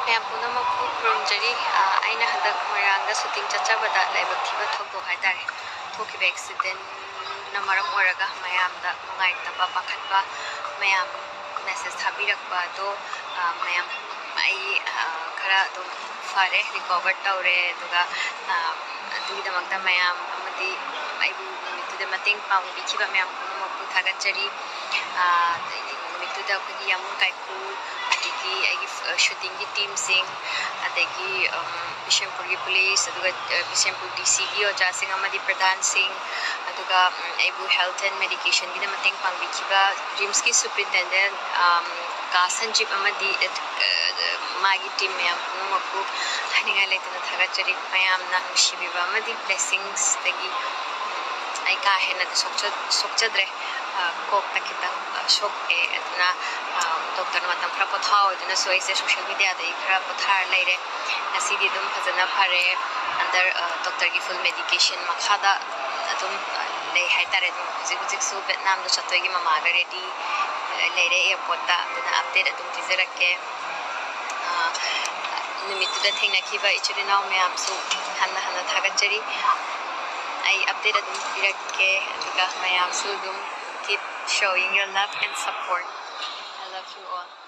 ꯃꯌꯥꯝ ꯄꯨꯝꯅꯃꯛꯄꯨ ꯈꯨꯔꯨꯝꯖꯔꯤ ꯑꯩꯅ ꯍꯟꯗꯛ ꯃꯣꯏꯔꯥꯡꯗ ꯁꯨꯇꯤꯡ ꯆꯠꯆꯕꯗ ꯂꯥꯏꯕꯛ ꯊꯤꯕ ꯊꯧꯗꯣꯛ ꯍꯥꯏꯇꯥꯔꯦ ꯊꯣꯛꯈꯤꯕ ꯑꯦꯛꯁꯤꯗꯦꯟꯅ ꯃꯔꯝ ꯑꯣꯏꯔꯒ ꯃꯌꯥꯝꯗ ꯅꯨꯡꯉꯥꯏꯇꯕ ꯄꯥꯈꯠꯄ ꯃꯌꯥꯝ ꯃꯦꯁꯦꯖ ꯊꯥꯕꯤꯔꯛꯄ ꯑꯗꯣ ꯃꯌꯥꯝ ꯑꯩ ꯈꯔ ꯑꯗꯨꯝ ꯐꯔꯦ ꯔꯤꯀꯣꯚꯔ ꯇꯧꯔꯦ ꯑꯗꯨꯒ ꯑꯗꯨꯒꯤꯗꯃꯛꯇ ꯃꯌꯥꯝ ꯑꯃꯗꯤ ꯑꯩꯕꯨ ꯅꯨꯃꯤꯠꯇꯨꯗ ꯃꯇꯦꯡ ꯄꯥꯡꯕꯤꯈꯤꯕ ꯃꯌꯥꯝ ꯄꯨꯝꯅꯃꯛꯄꯨ ꯊꯥꯒꯠꯆꯔꯤ ꯅꯨꯃꯤꯠꯇꯨꯗ ꯑꯩꯈꯣꯏꯒꯤ ꯌꯥꯃꯨꯡ ꯀꯥꯏꯀꯨ ꯑꯗꯒꯤ ꯑꯩꯒꯤ ꯁꯨꯇꯤꯡꯒꯤ ꯇꯤꯝꯁꯤꯡ ꯑꯗꯒꯤ ꯕꯤꯁꯦꯝꯄꯨꯔꯒꯤ ꯄꯨꯂꯤꯁ ꯑꯗꯨꯒ ꯕꯤꯁꯦꯝꯄꯨꯔ ꯗꯤꯁꯤꯒꯤ ꯑꯣꯖꯥꯁꯤꯡ ꯑꯃꯗꯤ ꯄ꯭ꯔꯙꯥꯟꯁꯤꯡ ꯑꯗꯨꯒ ꯑꯩꯕꯨ ꯍꯦꯜꯊ ꯑꯦꯟ ꯃꯦꯗꯤꯀꯦꯁꯟꯒꯤꯗ ꯃꯇꯦꯡ ꯄꯥꯡꯕꯤꯈꯤꯕ ꯔꯤꯝꯁꯀꯤ ꯁꯨꯄ꯭ꯔꯤꯟꯇꯦꯟꯗꯦꯟ ꯀꯥ ꯁꯟꯖꯤꯞ ꯑꯃꯗꯤ ꯃꯥꯒꯤ ꯇꯤꯝ ꯃꯌꯥꯝ ꯄꯨꯝꯅꯃꯛꯄꯨ ꯍꯥꯏꯅꯤꯡꯉꯥꯏ ꯂꯩꯇꯅ ꯊꯥꯒꯠꯆꯔꯤ ꯃꯌꯥꯝꯅ ꯅꯨꯡꯁꯤꯕꯤꯕ ꯑꯃꯗꯤ ꯕ꯭ꯂꯦꯁꯤꯡꯁꯇꯒꯤ ꯑꯩ ꯀꯥ ꯍꯦꯟꯅꯗꯤ ꯁꯣꯛꯆꯗ꯭ꯔꯦ ꯀꯣꯛꯇ ꯈꯤꯇꯪ ꯁꯣꯛꯑꯦ ꯑꯗꯨꯅ ꯗꯣꯛꯇꯔꯅ ꯃꯇꯝ ꯈꯔ ꯄꯣꯊꯥꯎ ꯑꯗꯨꯅꯁꯨ ꯑꯩꯁꯦ ꯁꯣꯁꯤꯌꯦꯜ ꯃꯤꯗꯤꯌꯥꯗꯒꯤ ꯈꯔ ꯄꯣꯊꯥꯔ ꯂꯩꯔꯦ ꯉꯁꯤꯗꯤ ꯑꯗꯨꯝ ꯐꯖꯅ ꯐꯔꯦ ꯑꯟꯗꯔ ꯗꯣꯛꯇꯔꯒꯤ ꯐꯨꯜ ꯃꯦꯗꯤꯀꯦꯁꯟ ꯃꯈꯥꯗ ꯑꯗꯨꯝ ꯂꯩ ꯍꯥꯏꯇꯥꯔꯦ ꯑꯗꯨꯝ ꯍꯧꯖꯤꯛꯁꯨ ꯚꯦꯠꯅꯥꯝꯗ ꯆꯠꯇꯣꯏꯒꯤ ꯃꯃꯥꯒ ꯔꯦꯗꯤ ꯂꯩꯔꯦ ꯑꯦꯌꯔꯄꯣꯔꯠꯇ ꯑꯗꯨꯅ ꯑꯞꯗꯦꯠ ꯑꯗꯨꯝ ꯄꯤꯖꯔꯛꯀꯦ ꯅꯨꯃꯤꯠꯇꯨꯗ ꯊꯦꯡꯅꯈꯤꯕ ꯏꯆꯤꯜ ꯏꯅꯥꯎ ꯃꯌꯥꯝꯁꯨ ꯍꯟꯅ ꯊꯥꯒꯠꯆꯔꯤ ꯑꯩ ꯑꯞꯗꯦꯠ ꯑꯗꯨꯝ ꯄꯤꯔꯛꯀꯦ ꯑꯗꯨꯒ ꯃꯌꯥꯝꯁꯨ ꯑꯗꯨꯝ keep showing your love and support. I love you all.